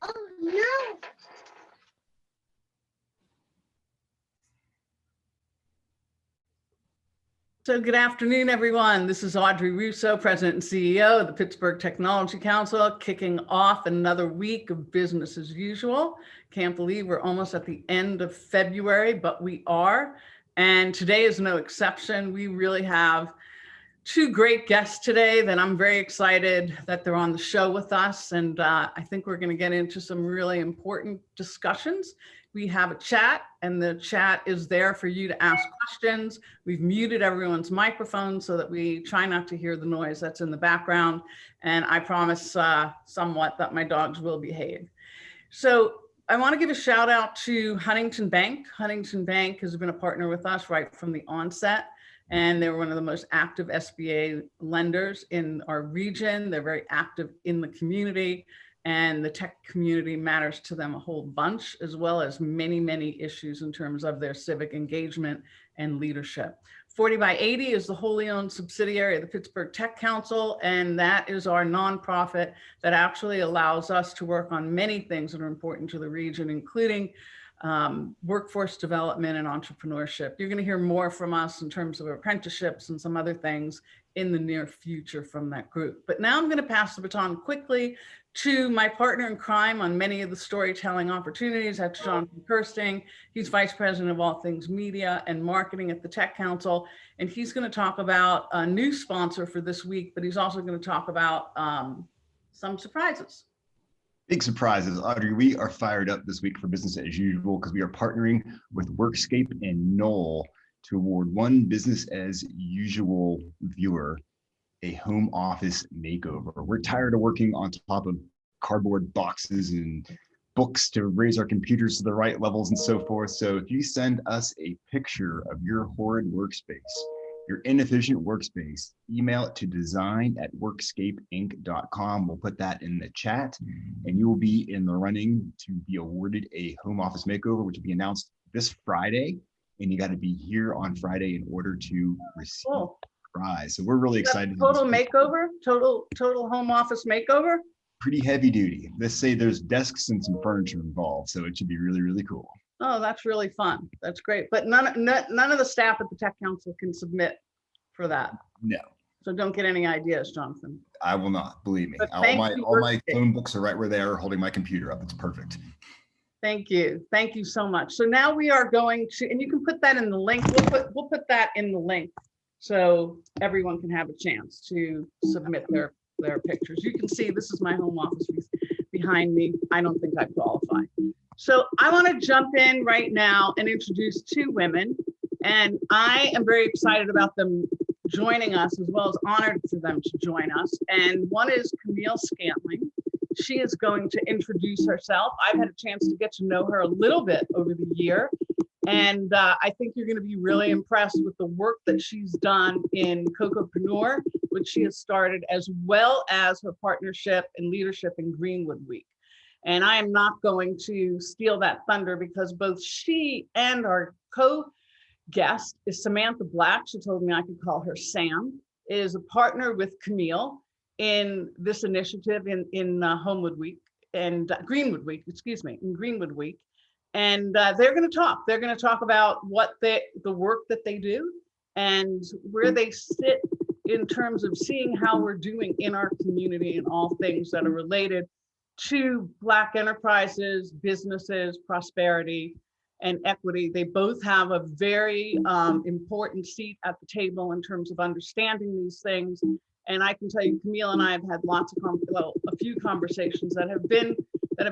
Oh, no. So good afternoon, everyone. This is Audrey Russo, President and CEO of the Pittsburgh Technology Council, kicking off another week of business as usual. Can't believe we're almost at the end of February, but we are. And today is no exception. We really have two great guests today that I'm very excited that they're on the show with us. And I think we're going to get into some really important discussions. We have a chat, and the chat is there for you to ask questions. We've muted everyone's microphone so that we try not to hear the noise that's in the background. And I promise somewhat that my dogs will behave. So I want to give a shout out to Huntington Bank. Huntington Bank has been a partner with us right from the onset. And they're one of the most active SBA lenders in our region. They're very active in the community, and the tech community matters to them a whole bunch, as well as many, many issues in terms of their civic engagement and leadership. 40 by 80 is the wholly owned subsidiary of the Pittsburgh Tech Council, and that is our nonprofit that actually allows us to work on many things that are important to the region, including workforce development and entrepreneurship. You're going to hear more from us in terms of apprenticeships and some other things in the near future from that group. But now I'm going to pass the baton quickly to my partner in crime on many of the storytelling opportunities. That's Jonathan Hursting. He's Vice President of all things media and marketing at the Tech Council. And he's going to talk about a new sponsor for this week, but he's also going to talk about some surprises. Big surprises, Audrey. We are fired up this week for business as usual because we are partnering with Workscape and Knoll to award one business as usual viewer a home office makeover. We're tired of working on top of cardboard boxes and books to raise our computers to the right levels and so forth. So if you send us a picture of your horrid workspace, your inefficient workspace, email it to design@workscapeinc.com. We'll put that in the chat, and you will be in the running to be awarded a home office makeover, which will be announced this Friday. And you got to be here on Friday in order to receive the prize. So we're really excited. Total makeover, total home office makeover. Pretty heavy duty. Let's say there's desks and some furniture involved, so it should be really, really cool. Oh, that's really fun. That's great. But none of the staff at the Tech Council can submit for that. No. So don't get any ideas, Jonathan. I will not, believe me. All my phone books are right where they are, holding my computer up. It's perfect. Thank you. Thank you so much. So now we are going to, and you can put that in the link. We'll put that in the link so everyone can have a chance to submit their pictures. You can see this is my home office behind me. I don't think I qualify. So I want to jump in right now and introduce two women, and I am very excited about them joining us, as well as honored for them to join us. And one is Camille Scantling. She is going to introduce herself. I've had a chance to get to know her a little bit over the year, and I think you're going to be really impressed with the work that she's done in Cocopreneur, which she has started, as well as her partnership and leadership in Greenwood Week. And I am not going to steal that thunder because both she and our co-guest is Samantha Black. She told me I could call her Sam, is a partner with Camille in this initiative in Homewood Week and Greenwood Week, in Greenwood Week. And they're going to talk. They're going to talk about what the work that they do and where they sit in terms of seeing how we're doing in our community and all things that are related to Black enterprises, businesses, prosperity, and equity. They both have a very important seat at the table in terms of understanding these things. And I can tell you, Camille and I have had a few conversations that have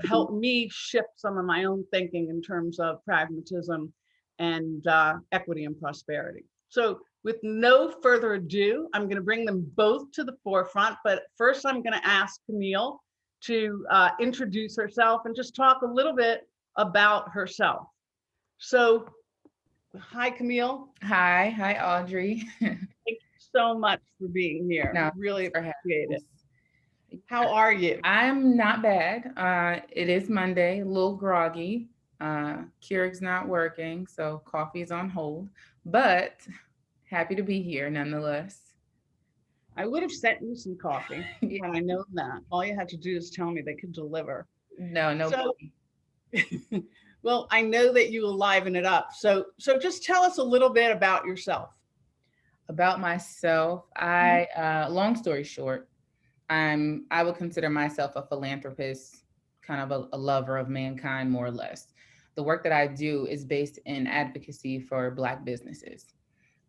helped me shift some of my own thinking in terms of pragmatism and equity and prosperity. So with no further ado, I'm going to bring them both to the forefront. But first, I'm going to ask Camille to introduce herself and just talk a little bit about herself. So, hi, Camille. Hi, Audrey. Thank you so much for being here. No, really appreciate it. How are you? I'm not bad. It is Monday, a little groggy. Keurig's not working, so coffee's on hold, but happy to be here nonetheless. I would have sent you some coffee, and I know that. All you had to do is tell me they could deliver. No, no. So, well, I know that you liven it up. So just tell us a little bit about yourself. About myself, long story short, I would consider myself a philanthropist, kind of a lover of mankind, more or less. The work that I do is based in advocacy for Black businesses.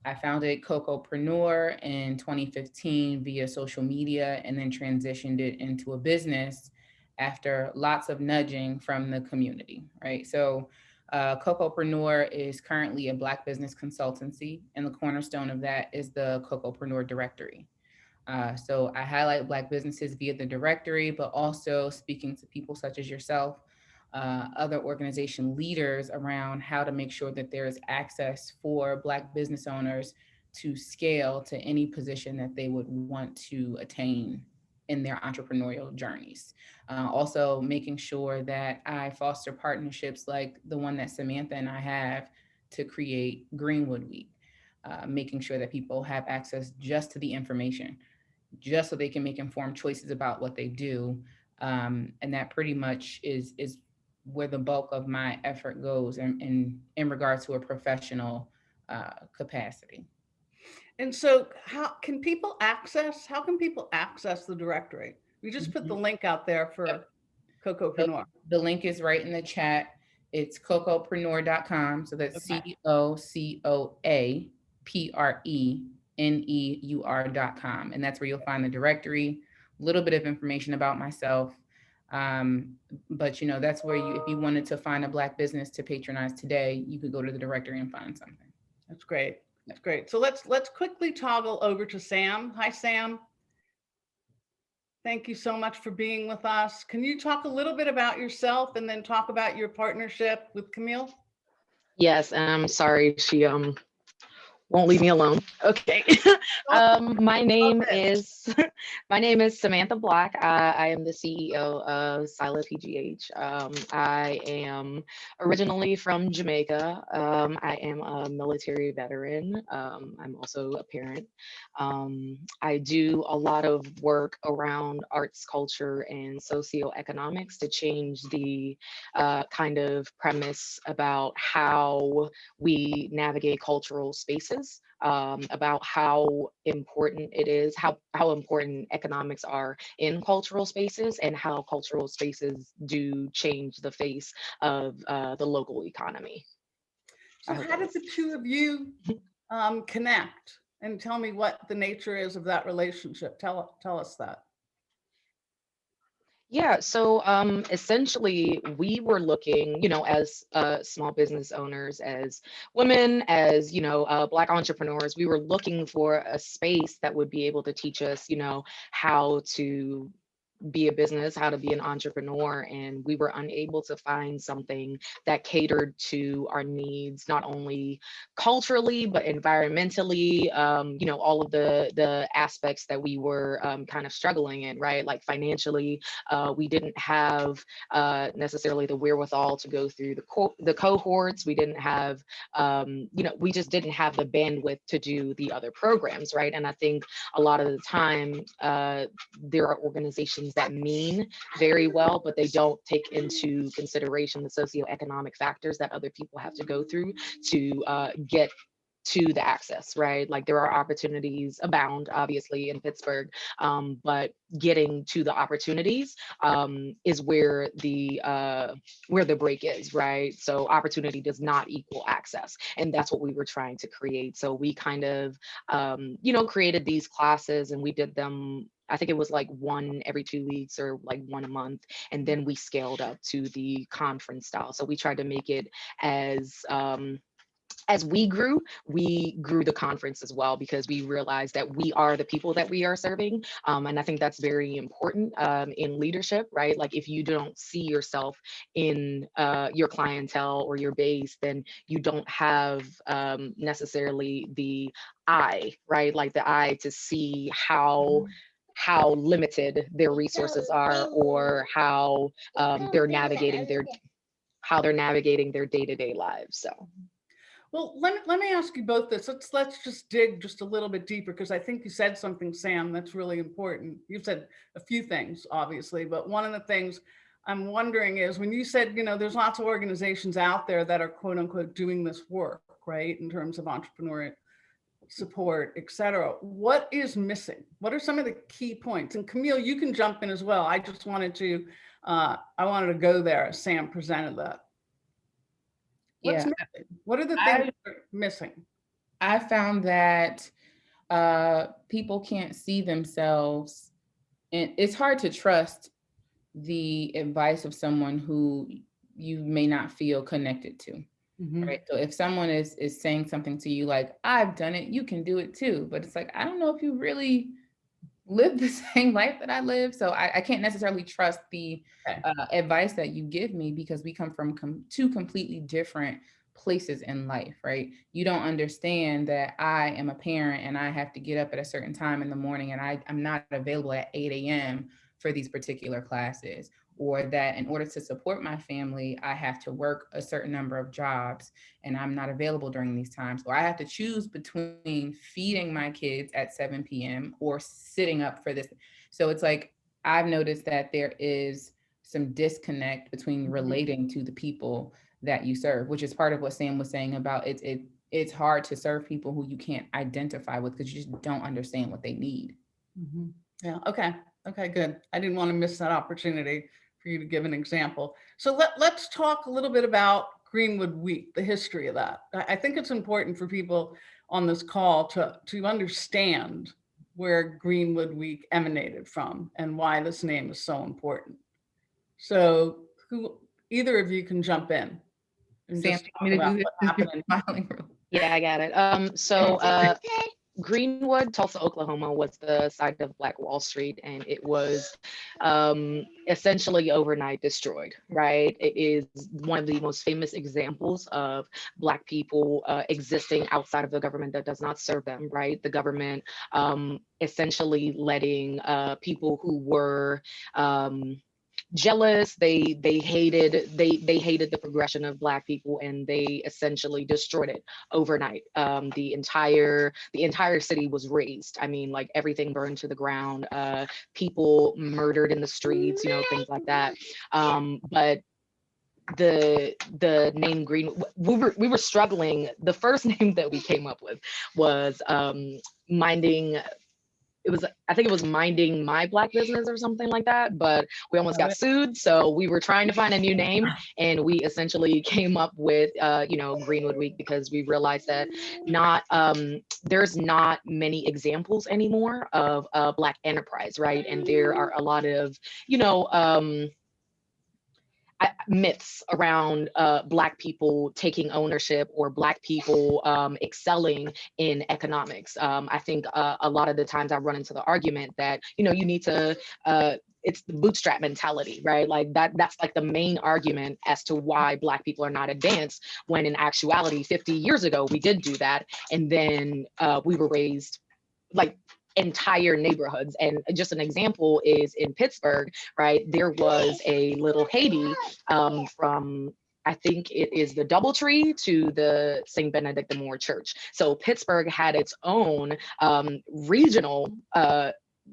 I founded Cocopreneur in 2015 via social media and then transitioned it into a business after lots of nudging from the community, right? So, Cocopreneur is currently a Black business consultancy, and the cornerstone of that is the Cocopreneur directory. So I highlight Black businesses via the directory, but also speaking to people such as yourself, other organization leaders around how to make sure that there is access for Black business owners to scale to any position that they would want to attain in their entrepreneurial journeys. Also, making sure that I foster partnerships like the one that Samantha and I have to create Greenwood Week, making sure that people have access just to the information, just so they can make informed choices about what they do. And that pretty much is where the bulk of my effort goes in regards to a professional capacity. And so how can people access the directory? We just put the Mhm. link out there Yep. for So Cocopreneur. the link is right in the chat. It's cocopreneur.com. So that's Okay. COCOAPRENEUR.com. And that's where you'll find the directory, a little bit of information about myself. Um, but that's where if you wanted to find a Black business to patronize today, you could go to the directory and find something. That's great. That's great. So let's quickly toggle over to Sam. Hi, Sam. Thank you so much for being with us. Can you talk a little bit about yourself and then talk about your partnership with Camille? Yes, and I'm sorry she won't leave me alone. Okay. My name Okay. is my name is Samantha Black. I am the CEO of Sila PGH. I am originally from Jamaica. I am a military veteran. I'm also a parent. I do a lot of work around arts, culture, and socioeconomics to change the kind of premise about how we navigate cultural spaces, about how important it is, how important economics are in cultural spaces, and how cultural spaces do change the face of the local economy. So how did the two of you connect? And tell me what the nature is of that relationship. Tell us that. Yeah, so essentially, we were looking, as small business owners, as women, as Black entrepreneurs, we were looking for a space that would be able to teach us, how to be a business, how to be an entrepreneur, and we were unable to find something that catered to our needs, not only culturally but environmentally. All of the aspects that we were kind of struggling in, right? Like financially, we didn't have necessarily the wherewithal to go through the cohorts. We didn't have, we just didn't have the bandwidth to do the other programs, right? And I think a lot of the time, there are organizations that mean very well, but they don't take into consideration the socioeconomic factors that other people have to go through to get to the access, right? Like there are opportunities abound, obviously, in Pittsburgh, but getting to the opportunities is where the break is, right? So opportunity does not equal access, and that's what we were trying to create. So we kind of, created these classes, and we did them. I think it was like one every 2 weeks or like one a month. And then we scaled up to the conference style. So we tried to make it as we grew the conference as well, because we realized that we are the people that we are serving. And I think that's very important in leadership, right? Like if you don't see yourself in your clientele or your base, then you don't have necessarily the eye, right? Like the eye to see how limited their resources are, or how they're navigating their day-to-day lives. So Well, let me ask you both this. Let's just dig just a little bit deeper, because I think you said something, Sam, that's really important. You've said a few things, obviously, but one of the things I'm wondering is when you said, there's lots of organizations out there that are quote unquote doing this work, right? In terms of entrepreneurial support, et cetera. What is missing? What are some of the key points? And Camille, you can jump in as well. I just wanted to, I wanted to go there as Sam presented that. What's missing? What are the things that are missing? I found that people can't see themselves, and it's hard to trust the advice of someone who you may not feel connected to. Right. So if someone is saying something to you like, I've done it, you can do it too. But it's like, I don't know if you really live the same life that I live. So I can't necessarily trust the advice that you give me, because we come from two completely different places in life, right? You don't understand that I am a parent and I have to get up at a certain time in the morning and I'm not available at 8 a.m. for these particular classes, or that in order to support my family, I have to work a certain number of jobs and I'm not available during these times. Or I have to choose between feeding my kids at 7 p.m. or sitting up for this. So it's like, I've noticed that there is some disconnect between relating to the people that you serve, which is part of what Sam was saying about it's hard to serve people who you can't identify with because you just don't understand what they need. Yeah. Okay, good. I didn't want to miss that opportunity for you to give an example. So let's talk a little bit about Greenwood Week, the history of that. I think it's important for people on this call to understand where Greenwood Week emanated from and why this name is so important. So either of you can jump in and Sam, just talk about what happened. Yeah, I got it. Greenwood, Tulsa, Oklahoma was the site of Black Wall Street, and it was essentially overnight destroyed, right? It is one of the most famous examples of Black people existing outside of the government that does not serve them, right? The government essentially letting people who were jealous, they hated the progression of Black people, and they essentially destroyed it overnight. The entire city was razed. I mean, like, everything burned to the ground, people murdered in the streets, things like that. But the name Green, we were struggling. The first name that we came up with was I think it was Minding My Black Business or something like that, but we almost got sued. So we were trying to find a new name, and we essentially came up with, Greenwood Week, because we realized that there's not many examples anymore of Black enterprise, right? And there are a lot of, myths around Black people taking ownership or Black people excelling in economics. I think a lot of the times I run into the argument that, you need to, it's the bootstrap mentality, right? Like that's like the main argument as to why Black people are not advanced, when in actuality, 50 years ago, we did do that. And then we were raised like entire neighborhoods. And just an example is in Pittsburgh, right? There was a little Haiti from, I think it is the Doubletree to the St. Benedict the Moor Church. So Pittsburgh had its own regional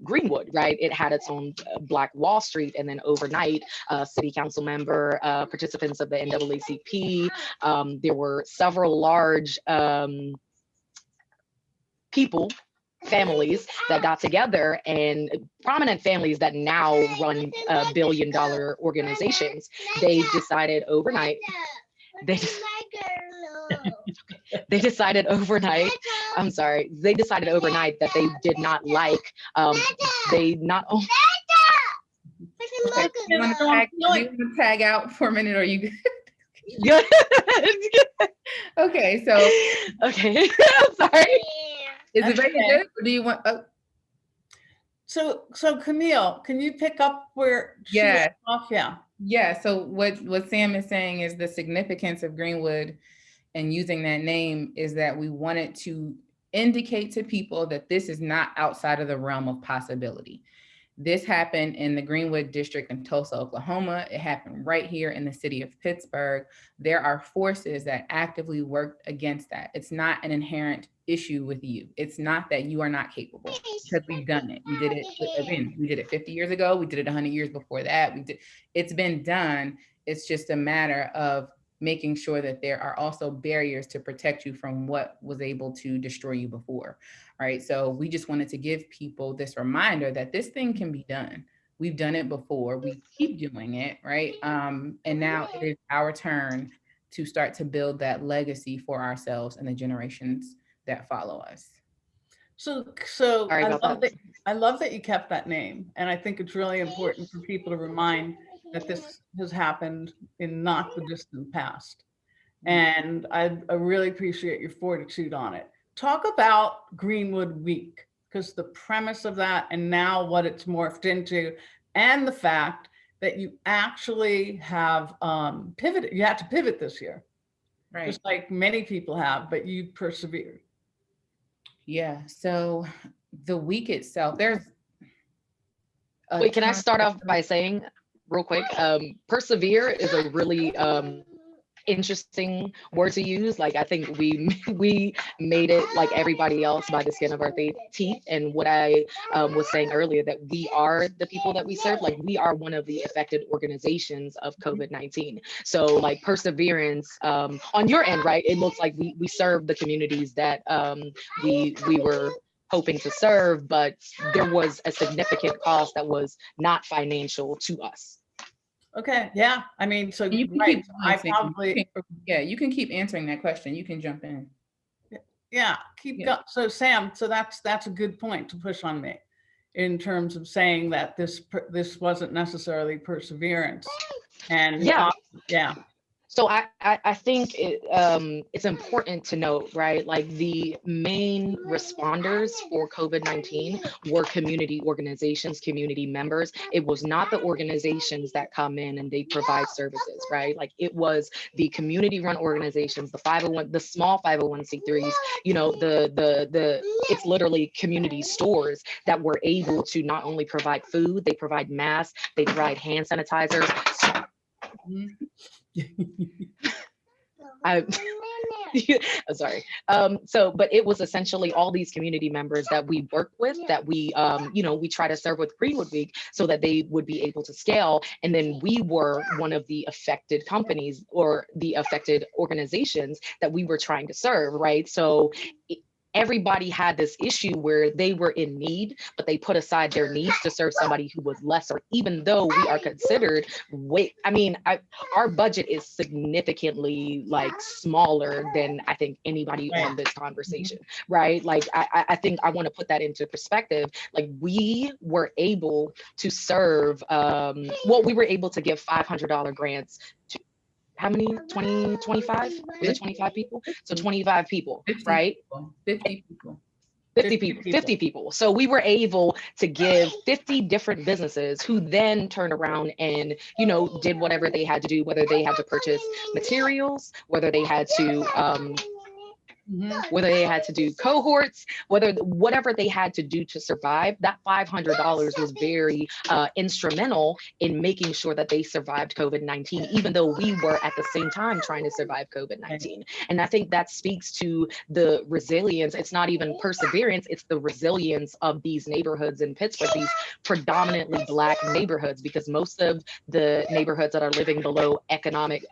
Greenwood, right? It had its own Black Wall Street, and then overnight, city council member, participants of the NAACP, there were several large families that got together, and prominent families that now run billion-dollar organizations. They decided overnight. They decided overnight. I'm sorry. They decided overnight that they did not like. They not only. Okay, you want to tag out for a minute, or you? Good. Okay, so. Okay. I'm sorry. Is it very good, or do you want? Oh. So Camille, can you pick up where? Yeah. Off? Yeah. Yeah. So what Sam is saying is the significance of Greenwood and using that name is that we wanted to indicate to people that this is not outside of the realm of possibility. This happened in the Greenwood district in Tulsa, Oklahoma. It happened right here in the city of Pittsburgh. There are forces that actively work against that. It's not an inherent issue with you. It's not that you are not capable, because we've done it. We did it, again, we did it 50 years ago. We did it 100 years before that. It's been done. It's just a matter of making sure that there are also barriers to protect you from what was able to destroy you before. Right. So we just wanted to give people this reminder that this thing can be done. We've done it before. We keep doing it. Right. And now it is our turn to start to build that legacy for ourselves and the generations that follow us. So Sorry I about love that. I love that you kept that name. And I think it's really important for people to remind that this has happened in not the distant past. And I really appreciate your fortitude on it. Talk about Greenwood Week, because the premise of that and now what it's morphed into, and the fact that you actually have pivoted. You had to pivot this year, Right. just like many people have, but you persevered. Yeah. So the week itself, there's Wait, can I start off by saying real quick, persevere is a really interesting word to use. Like, I think we made it like everybody else by the skin of our teeth. And what I was saying earlier, that we are the people that we serve, like we are one of the affected organizations of COVID-19. So like perseverance on your end, right? It looks like we serve the communities that we were hoping to serve, but there was a significant cost that was not financial to us. Okay. Yeah. I mean, so you can right. keep I probably, yeah, you can keep answering that question. You can jump in. yeah, keep going. So Sam, so that's a good point to push on me in terms of saying that this wasn't necessarily perseverance. And yeah. Yeah. So I think it's important to note, right? Like the main responders for COVID-19 were community organizations, community members. It was not the organizations that come in and they provide services, right? Like it was the community run organizations, the 501, the small 501c3s, you know, it's literally community stores that were able to not only provide food, they provide masks, they provide hand sanitizers. I'm sorry. But it was essentially all these community members that we work with, that we, we try to serve with Greenwood Week so that they would be able to scale. And then we were one of the affected companies or the affected organizations that we were trying to serve, right? So everybody had this issue where they were in need, but they put aside their needs to serve somebody who was lesser, even though we are considered our budget is significantly like smaller than I think anybody on this conversation, right? Like I think I want to put that into perspective. Like we were able to serve, we were able to give $500 grants to how many? 20, 25? Was it 25 people? So 25 people, 50 right? People, 50 people. 50 people. So we were able to give 50 different businesses who then turned around and, did whatever they had to do, whether they had to purchase materials, whether they had to, whether they had to do cohorts, whatever they had to do to survive. That $500 was very instrumental in making sure that they survived COVID-19, even though we were at the same time trying to survive COVID-19. And I think that speaks to the resilience. It's not even perseverance, it's the resilience of these neighborhoods in Pittsburgh, these predominantly Black neighborhoods, because most of the neighborhoods that are living below economic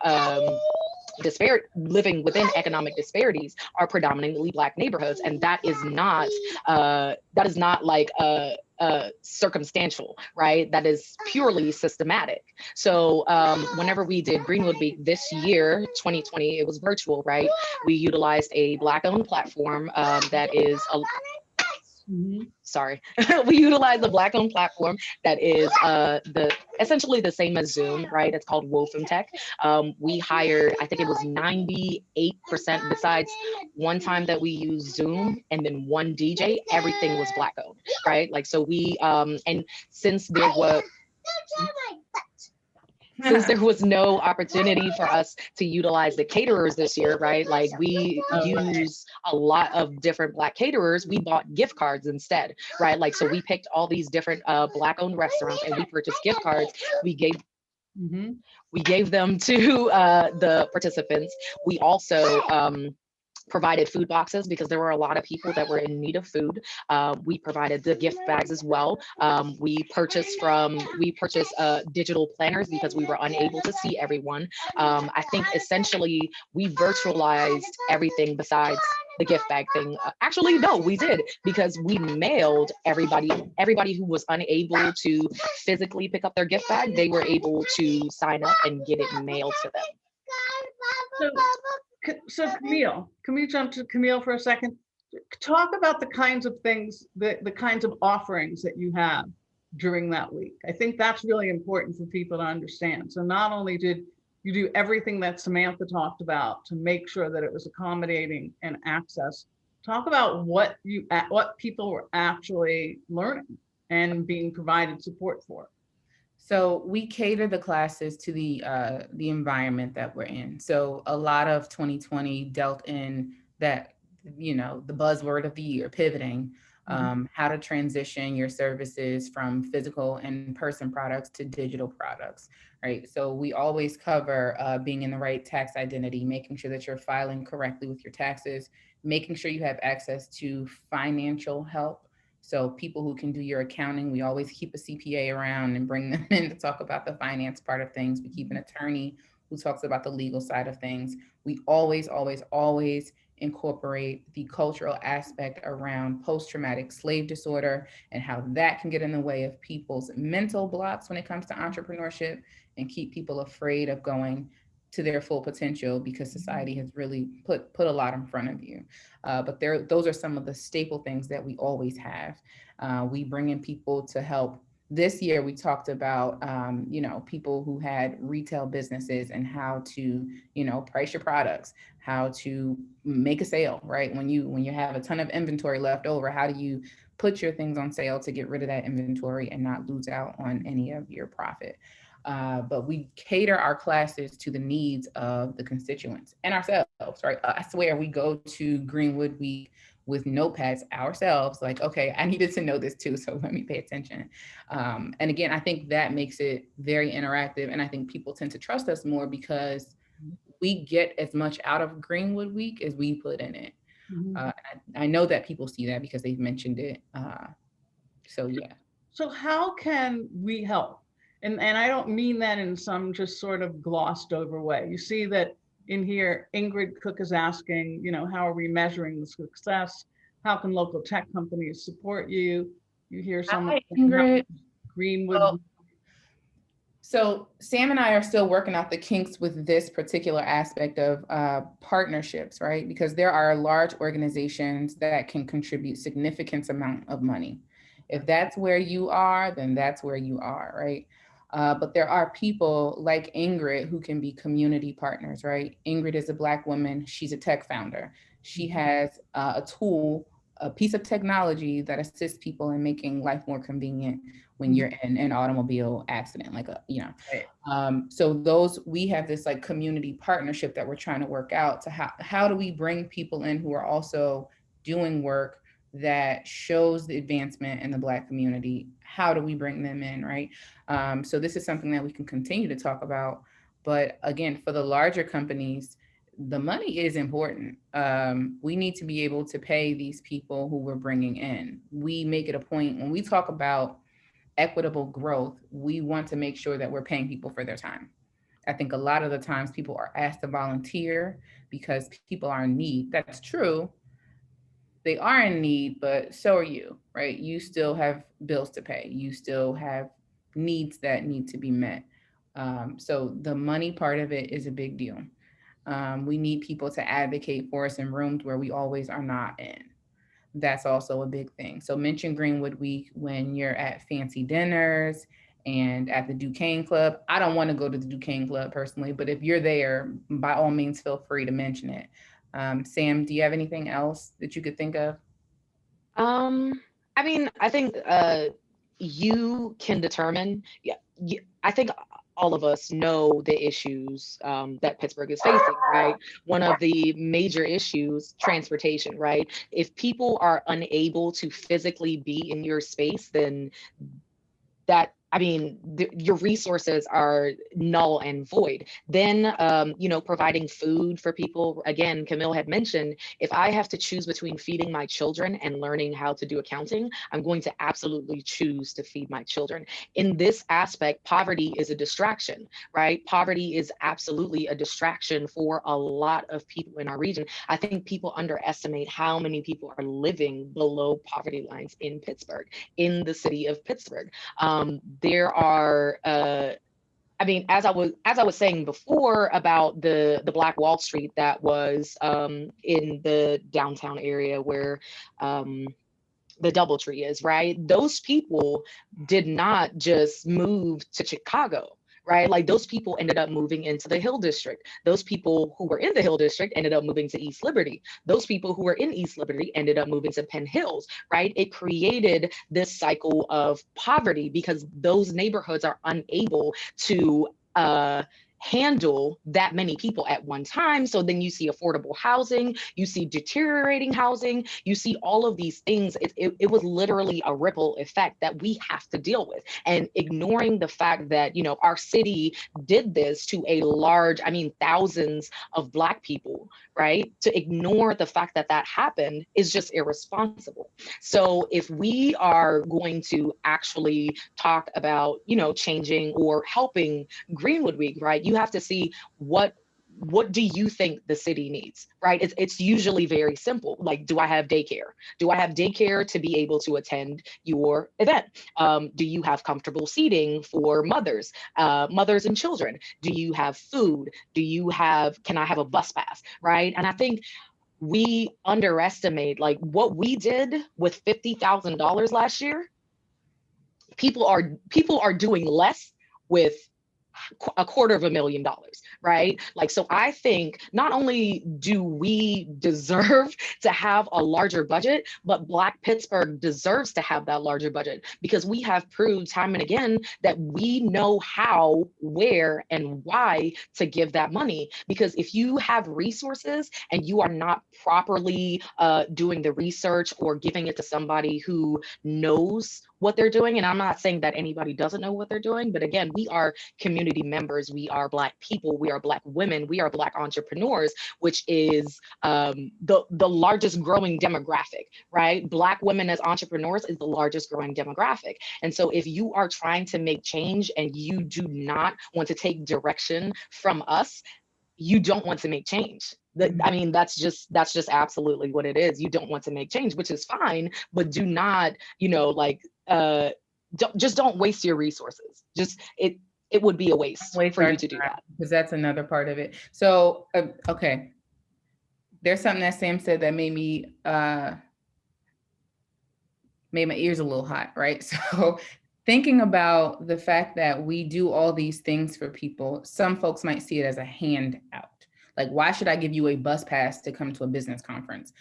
living within economic disparities are predominantly Black neighborhoods, and that is not like circumstantial, right? That is purely systematic. So whenever we did Greenwood Week this year, 2020, it was virtual, right? We utilized a Black-owned platform that is we utilize the Black-owned platform that is essentially the same as Zoom, right? It's called Wolfram Tech. We hired, I think it was 98%, besides one time that we used Zoom and then one DJ, everything was Black-owned, right? Like, so we, and since there was, since there was no opportunity for us to utilize the caterers this year, right? Like we use a lot of different Black caterers. We bought gift cards instead, right? Like, so we picked all these different Black owned restaurants and we purchased gift cards. We gave we gave them to the participants. We also provided food boxes because there were a lot of people that were in need of food. We provided the gift bags as well. We purchased digital planners because we were unable to see everyone. I think essentially we virtualized everything besides the gift bag thing. Actually, no, we did, because we mailed everybody who was unable to physically pick up their gift bag, they were able to sign up and get it mailed to them. So Camille, can we jump to Camille for a second? Talk about the kinds of things, the kinds of offerings that you have during that week. I think that's really important for people to understand. So not only did you do everything that Samantha talked about to make sure that it was accommodating and access, talk about what people were actually learning and being provided support for. So we cater the classes to the environment that we're in. So a lot of 2020 dealt in that, the buzzword of the year, pivoting, how to transition your services from physical and in-person products to digital products, right? So we always cover being in the right tax identity, making sure that you're filing correctly with your taxes, making sure you have access to financial help. So people who can do your accounting, we always keep a CPA around and bring them in to talk about the finance part of things. We keep an attorney who talks about the legal side of things. We always, always, always incorporate the cultural aspect around post-traumatic slave disorder and how that can get in the way of people's mental blocks when it comes to entrepreneurship and keep people afraid of going to their full potential because society has really put a lot in front of you. But those are some of the staple things that we always have. We bring in people to help. This year, we talked about, people who had retail businesses and how to, price your products, how to make a sale, right? When you have a ton of inventory left over, how do you put your things on sale to get rid of that inventory and not lose out on any of your profit? But we cater our classes to the needs of the constituents and ourselves, right? I swear we go to Greenwood Week with notepads ourselves, like, okay, I needed to know this too, so let me pay attention. And again, I think that makes it very interactive. And I think people tend to trust us more because we get as much out of Greenwood Week as we put in it. I know that people see that because they've mentioned it. So yeah. So how can we help? And I don't mean that in some just sort of glossed over way. You see that in here, Ingrid Cook is asking, how are we measuring the success? How can local tech companies support you? You hear someone. Hi, Ingrid. Greenwood. Well, so Sam and I are still working out the kinks with this particular aspect of partnerships, right? Because there are large organizations that can contribute significant amount of money. If that's where you are, then that's where you are, right? But there are people like Ingrid who can be community partners, right? Ingrid is a Black woman. She's a tech founder. She has a tool, a piece of technology that assists people in making life more convenient when you're in an automobile accident, so we have this like community partnership that we're trying to work out to how do we bring people in who are also doing work that shows the advancement in the Black community. How do we bring them in, right? So this is something that we can continue to talk about. But again, for the larger companies, the money is important. We need to be able to pay these people who we're bringing in. We make it a point when we talk about equitable growth, we want to make sure that we're paying people for their time. I think a lot of the times people are asked to volunteer because people are in need. That's true. They are in need, but so are you, right? You still have bills to pay. You still have needs that need to be met. So the money part of it is a big deal. We need people to advocate for us in rooms where we always are not in. That's also a big thing. So mention Greenwood Week when you're at fancy dinners and at the Duquesne Club. I don't want to go to the Duquesne Club personally, but if you're there, by all means, feel free to mention it. Sam, do you have anything else that you could think of? I think you can determine. I think all of us know the issues that Pittsburgh is facing, right? One of the major issues, transportation, right? If people are unable to physically be in your space, then your resources are null and void. Then, providing food for people. Again, Camille had mentioned, if I have to choose between feeding my children and learning how to do accounting, I'm going to absolutely choose to feed my children. In this aspect, poverty is a distraction, right? Poverty is absolutely a distraction for a lot of people in our region. I think people underestimate how many people are living below poverty lines in Pittsburgh, in the city of Pittsburgh. There are, as I was saying before about the Black Wall Street that was in the downtown area where the DoubleTree is, right? Those people did not just move to Chicago, right? Like those people ended up moving into the Hill District. Those people who were in the Hill District ended up moving to East Liberty. Those people who were in East Liberty ended up moving to Penn Hills, right? It created this cycle of poverty because those neighborhoods are unable to handle that many people at one time. So then you see affordable housing, you see deteriorating housing, you see all of these things. It was literally a ripple effect that we have to deal with. And ignoring the fact that, our city did this to a large, thousands of Black people, right? To ignore the fact that that happened is just irresponsible. So if we are going to actually talk about, changing or helping Greenwood Week, right? You have to see what do you think the city needs, right? It's usually very simple. Like, do I have daycare? Do I have daycare to be able to attend your event? Do you have comfortable seating for mothers and children? Do you have food? Can I have a bus pass, right? And I think we underestimate like what we did with $50,000 last year. People are doing less with $250,000, right? Like, so I think not only do we deserve to have a larger budget, but Black Pittsburgh deserves to have that larger budget because we have proved time and again that we know how, where, and why to give that money. Because if you have resources and you are not properly doing the research or giving it to somebody who knows what they're doing, and I'm not saying that anybody doesn't know what they're doing, but again, we are community members, we are Black people, we are Black women, we are Black entrepreneurs, which is the largest growing demographic, right? Black women as entrepreneurs is the largest growing demographic. And so if you are trying to make change and you do not want to take direction from us, you don't want to make change. That's just absolutely what it is. You don't want to make change, which is fine, but do not, don't waste your resources. It would be a waste for you to do that. Because that's another part of it. So, okay. There's something that Sam said that made my ears a little hot, right? So thinking about the fact that we do all these things for people, some folks might see it as a handout. Like, why should I give you a bus pass to come to a business conference?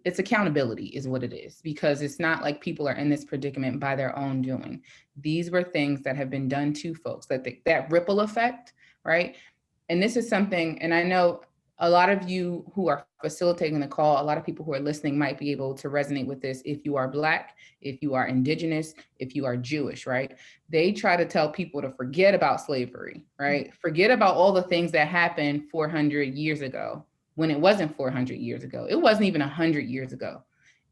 It's accountability is what it is, because it's not like people are in this predicament by their own doing. These were things that have been done to folks, that ripple effect, right? And this is something, and I know a lot of you who are facilitating the call, a lot of people who are listening might be able to resonate with this. If you are Black, if you are Indigenous, if you are Jewish, right? They try to tell people to forget about slavery, right? Forget about all the things that happened 400 years ago, when it wasn't 400 years ago. It wasn't even 100 years ago.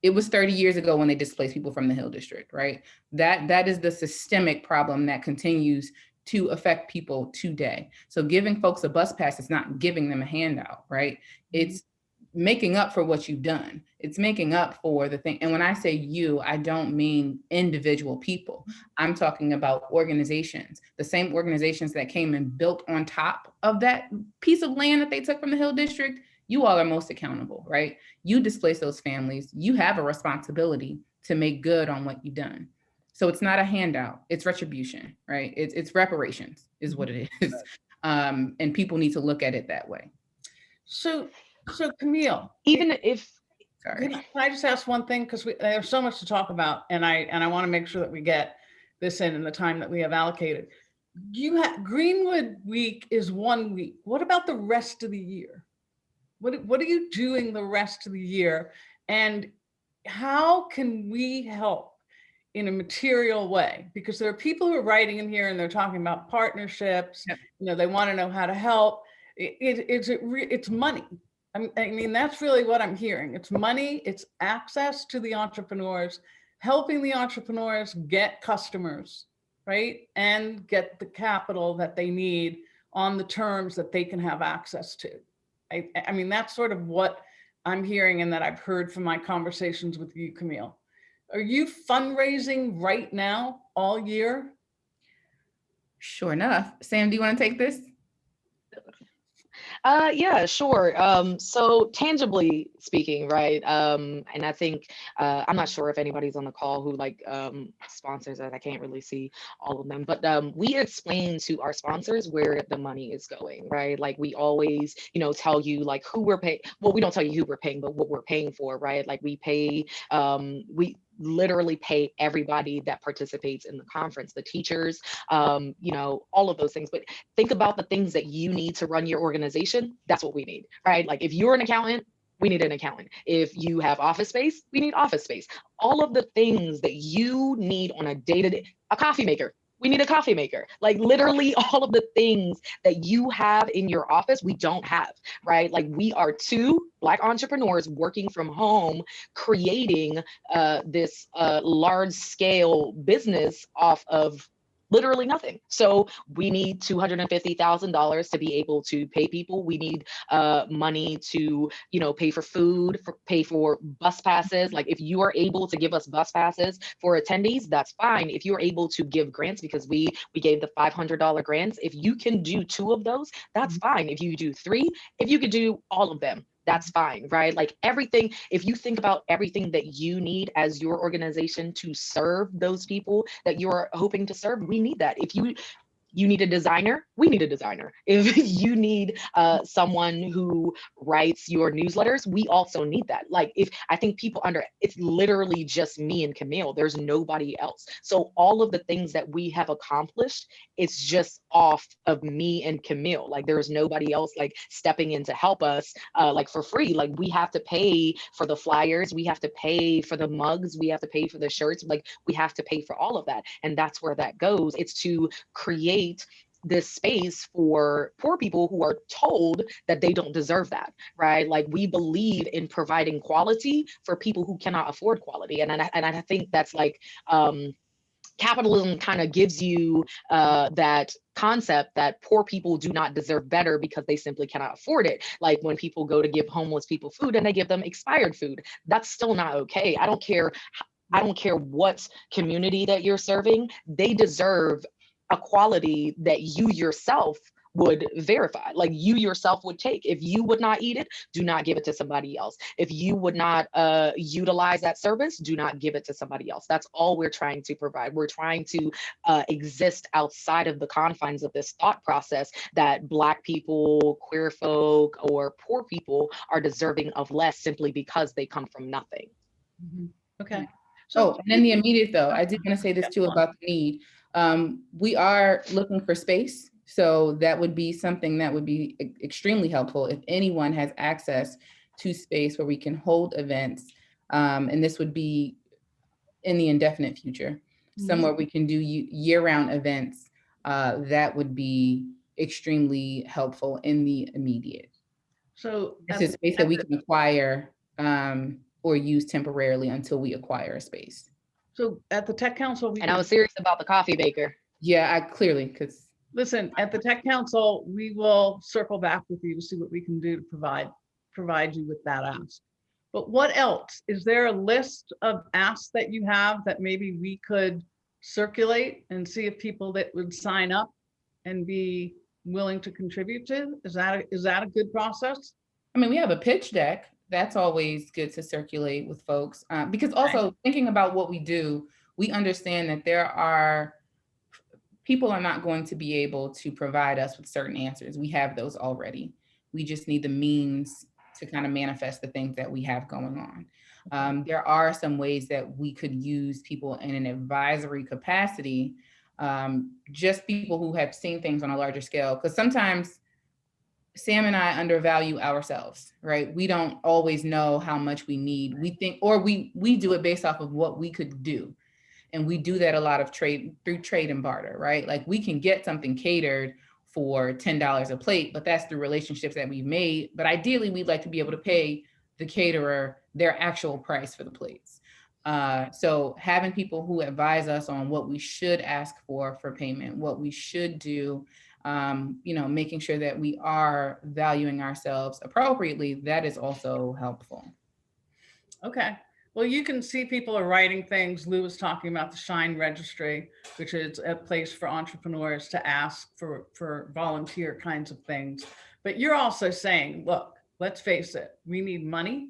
It was 30 years ago when they displaced people from the Hill District, right? That is the systemic problem that continues to affect people today. So giving folks a bus pass is not giving them a handout, right? It's making up for what you've done. It's making up for the thing. And when I say you, I don't mean individual people. I'm talking about organizations, the same organizations that came and built on top of that piece of land that they took from the Hill District. You all are most accountable, right? You displace those families. You have a responsibility to make good on what you've done. So it's not a handout, it's retribution, right? It's reparations is what it is. And people need to look at it that way. So Camille, Sorry. Can I just ask one thing? Because there's so much to talk about, and I want to make sure that we get this in the time that we have allocated. Greenwood Week is 1 week. What about the rest of the year? What are you doing the rest of the year? And how can we help in a material way? Because there are people who are writing in here and they're talking about partnerships. Yep. You know, they want to know how to help. It's money. I mean, that's really what I'm hearing. It's money, it's access to the entrepreneurs, helping the entrepreneurs get customers, right? And get the capital that they need on the terms that they can have access to. I mean, that's sort of what I'm hearing and that I've heard from my conversations with you, Camille. Are you fundraising right now all year? Sure enough. Sam, do you want to take this? Yeah, sure. So tangibly speaking, right? And I think I'm not sure if anybody's on the call who like sponsors us. I can't really see all of them, but we explain to our sponsors where the money is going, right? Like we always, you know, tell you like who we're paying. Well, we don't tell you who we're paying, but what we're paying for, right? Like we pay, we literally pay everybody that participates in the conference, the teachers, you know, all of those things. But think about the things that you need to run your organization. That's what we need, right? Like if you're an accountant, we need an accountant. If you have office space, we need office space. All of the things that you need on a day-to-day, a coffee maker, we need a coffee maker. Like literally all of the things that you have in your office, we don't have, right? Like we are two Black entrepreneurs working from home, creating this large scale business off of literally nothing. So we need $250,000 to be able to pay people. We need money to, you know, pay for food, pay for bus passes. Like if you are able to give us bus passes for attendees, that's fine. If you're able to give grants, because we gave the $500 grants, if you can do 2 of those, that's fine. If you do 3, if you could do all of them, that's fine, right? Like everything, if you think about everything that you need as your organization to serve those people that you're hoping to serve, we need that. If you need a designer, we need a designer. If you need someone who writes your newsletters, we also need that. Like if I think people it's literally just me and Camille, there's nobody else. So all of the things that we have accomplished, it's just off of me and Camille. Like there's nobody else like stepping in to help us like for free. Like we have to pay for the flyers, we have to pay for the mugs, we have to pay for the shirts, like we have to pay for all of that. And that's where that goes. It's to create this space for poor people who are told that they don't deserve that, right? Like we believe in providing quality for people who cannot afford quality. And I think that's like, capitalism kind of gives you that concept that poor people do not deserve better because they simply cannot afford it. Like when people go to give homeless people food and they give them expired food, that's still not okay. I don't care what community that you're serving, they deserve a quality that you yourself would verify, like you yourself would take. If you would not eat it, do not give it to somebody else. If you would not utilize that service, do not give it to somebody else. That's all we're trying to provide. We're trying to exist outside of the confines of this thought process that Black people, queer folk, or poor people are deserving of less simply because they come from nothing. Okay. So, and in the immediate though, I did want to say this too about the need. We are looking for space. So that would be something that would be extremely helpful if anyone has access to space where we can hold events. And this would be in the indefinite future, somewhere we can do year-round events. That would be extremely helpful in the immediate. So it's a space that we can acquire or use temporarily until we acquire a space. So at the Tech Council, and I was serious about the coffee maker. Yeah, I clearly, because listen, at the Tech Council, we will circle back with you to see what we can do to provide you with that ask. But what else? Is there a list of asks that you have that maybe we could circulate and see if people that would sign up and be willing to contribute to? Is that a good process? I mean, we have a pitch deck. That's always good to circulate with folks, because also thinking about what we do, we understand that people are not going to be able to provide us with certain answers. We have those already. We just need the means to kind of manifest the things that we have going on. There are some ways that we could use people in an advisory capacity just people who have seen things on a larger scale. Because sometimes Sam and I undervalue ourselves, right? We don't always know how much we need. We think, or we do it based off of what we could do. And we do that a lot of through trade and barter, right? Like we can get something catered for $10 a plate, but that's through relationships that we've made. But ideally, we'd like to be able to pay the caterer their actual price for the plates. So having people who advise us on what we should ask for payment, what we should do, making sure that we are valuing ourselves appropriately, that is also helpful. Okay. Well, you can see people are writing things. Lou was talking about the Shine Registry, which is a place for entrepreneurs to ask for volunteer kinds of things. But you're also saying, look, let's face it, we need money.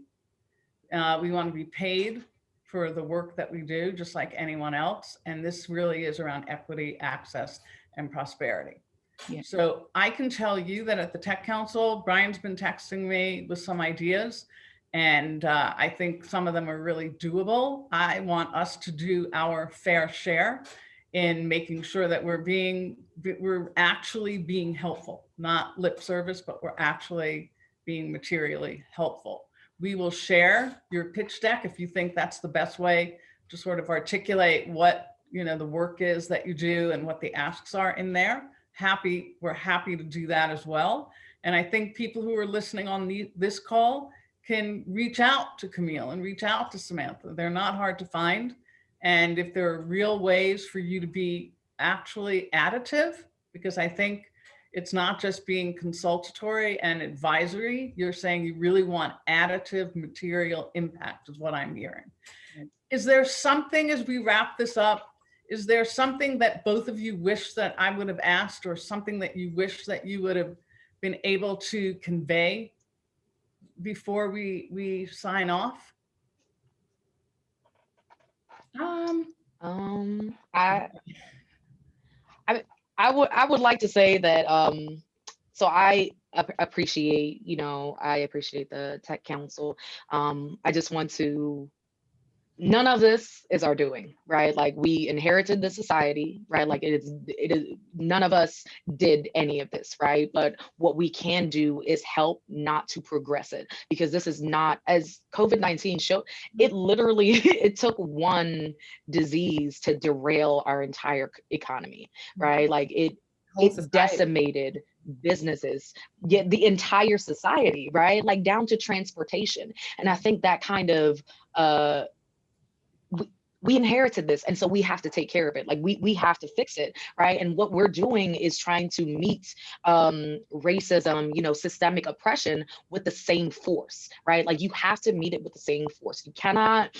We want to be paid for the work that we do, just like anyone else. And this really is around equity, access, and prosperity. Yeah. So I can tell you that at the Tech Council, Brian's been texting me with some ideas. And I think some of them are really doable. I want us to do our fair share in making sure that we're actually being helpful, not lip service, but we're actually being materially helpful. We will share your pitch deck if you think that's the best way to sort of articulate what the work is that you do and what the asks are in there. We're happy to do that as well. And I think people who are listening on this call can reach out to Camille and reach out to Samantha. They're not hard to find. And if there are real ways for you to be actually additive, because I think it's not just being consultatory and advisory, you're saying you really want additive material impact is what I'm hearing. Is there something, as we wrap this up, is there something that both of you wish that I would have asked, or something that you wish that you would have been able to convey before we sign off? I would like to say that so I appreciate the Tech Council. I just want to, none of this is our doing, right? Like we inherited the society, right? Like it is none of us did any of this, right? But what we can do is help not to progress it, because this is not, as COVID-19 showed, it literally, it took one disease to derail our entire economy, right? Like it decimated businesses, yet the entire society, right? Like down to transportation. And I think that kind of, we inherited this, and so we have to take care of it. Like we have to fix it, right? And what we're doing is trying to meet racism, systemic oppression with the same force, right? Like you have to meet it with the same force. You cannot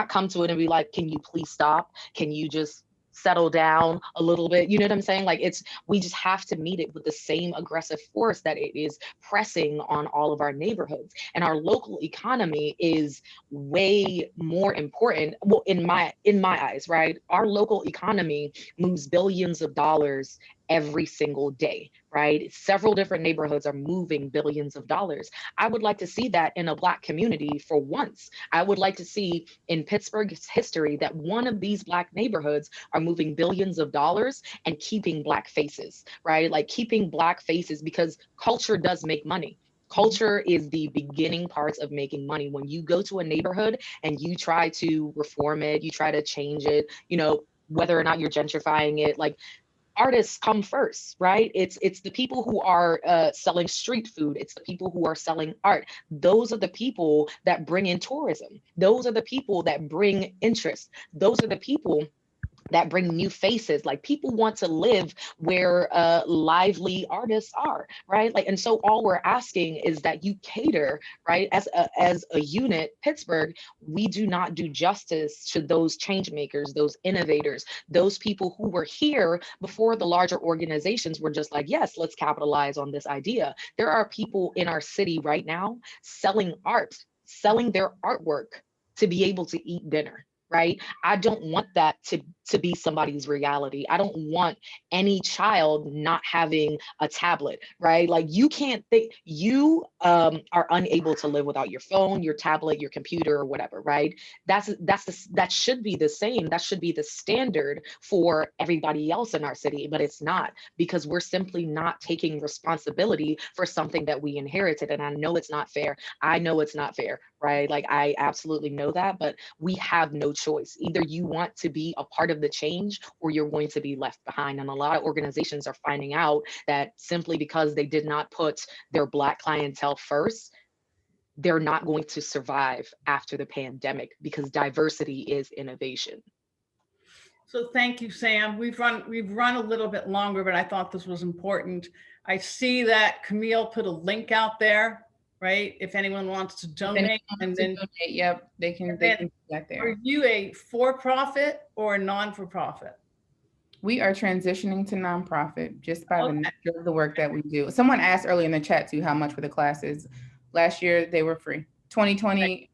come to it and be like, can you please stop? Can you just settle down a little bit? You know what I'm saying? Like we just have to meet it with the same aggressive force that it is pressing on all of our neighborhoods. And our local economy is way more important. Well, in my eyes, right? Our local economy moves billions of dollars every single day, right? Several different neighborhoods are moving billions of dollars. I would like to see that in a Black community for once. I would like to see in Pittsburgh's history that one of these Black neighborhoods are moving billions of dollars and keeping Black faces, right? Like keeping Black faces, because culture does make money. Culture is the beginning parts of making money. When you go to a neighborhood and you try to reform it, you try to change it, whether or not you're gentrifying it, like artists come first, right? It's the people who are selling street food. It's the people who are selling art. Those are the people that bring in tourism. Those are the people that bring interest. Those are the people that bring new faces. Like people want to live where lively artists are, right? Like, and so all we're asking is that you cater, right? As a unit, Pittsburgh, we do not do justice to those change makers, those innovators, those people who were here before the larger organizations were just like, yes, let's capitalize on this idea. There are people in our city right now selling art, selling their artwork to be able to eat dinner. right? I don't want that to be somebody's reality. I don't want any child not having a tablet, right? Like you can't think you are unable to live without your phone, your tablet, your computer, or whatever, right? That should be the same. That should be the standard for everybody else in our city, but it's not, because we're simply not taking responsibility for something that we inherited. And I know it's not fair. I know it's not fair, right? Like I absolutely know that, but we have no choice. Either you want to be a part of the change or you're going to be left behind. And a lot of organizations are finding out that simply because they did not put their Black clientele first, they're not going to survive after the pandemic, because diversity is innovation. So thank you, Sam. We've run a little bit longer, but I thought this was important. I see that Camille put a link out there, right? If anyone wants to donate, yep, they can do that there. Are you a for-profit or a non-for-profit? We are transitioning to nonprofit just by the nature of the work that we do. Someone asked earlier in the chat too, how much were the classes? Last year, they were free. 2020,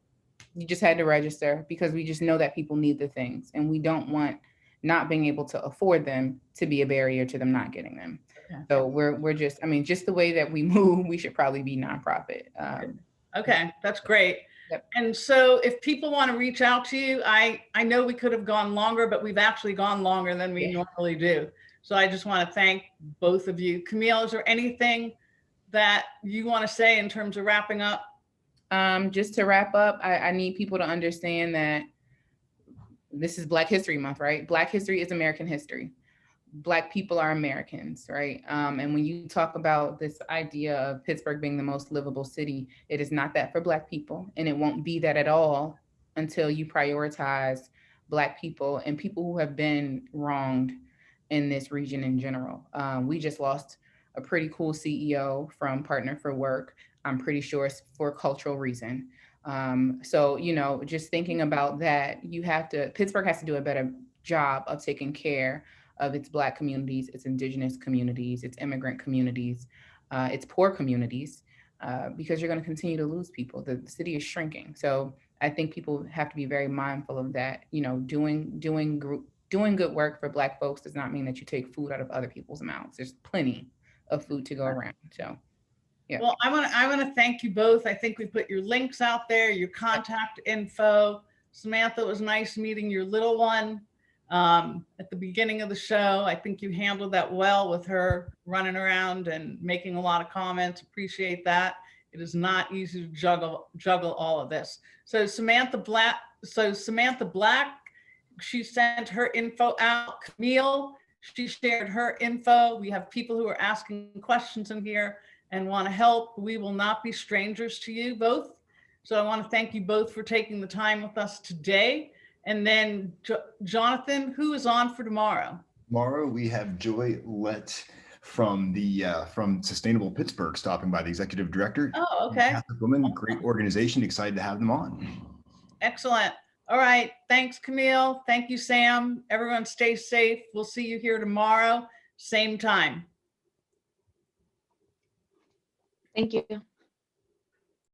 you just had to register, because we just know that people need the things, and we don't want not being able to afford them to be a barrier to them not getting them. Okay. So we're just, I mean, just the way that we move, we should probably be nonprofit. Okay, that's great. Yep. And so if people want to reach out to you, I know we could have gone longer, but we've actually gone longer than we normally do. So I just want to thank both of you. Camille, is there anything that you want to say in terms of wrapping up? Just to wrap up, I need people to understand that this is Black History Month, right? Black history is American history. Black people are Americans, right? And when you talk about this idea of Pittsburgh being the most livable city, it is not that for Black people, and it won't be that at all until you prioritize Black people and people who have been wronged in this region in general. We just lost a pretty cool CEO from Partner for Work. I'm pretty sure it's for a cultural reason. So, you know, just thinking about that, Pittsburgh has to do a better job of taking care of its Black communities, its Indigenous communities, its immigrant communities, its poor communities, because you're going to continue to lose people. The city is shrinking. So I think people have to be very mindful of that. You know, doing good work for Black folks does not mean that you take food out of other people's mouths. There's plenty of food to go around. So, yeah. Well, I want to thank you both. I think we put your links out there, your contact info. Samantha, it was nice meeting your little one at the beginning of the show. I think you handled that well with her running around and making a lot of comments. Appreciate that. It is not easy to juggle all of this. So Samantha Black, she sent her info out. Camille, she shared her info. We have people who are asking questions in here and want to help. We will not be strangers to you both. So I want to thank you both for taking the time with us today. And then Jonathan, who is on for tomorrow? Tomorrow we have Joy Lett from Sustainable Pittsburgh stopping by, the executive director. Oh, okay. Catholic woman, great organization. Excited to have them on. Excellent. All right. Thanks, Camille. Thank you, Sam. Everyone stay safe. We'll see you here tomorrow, same time. Thank you.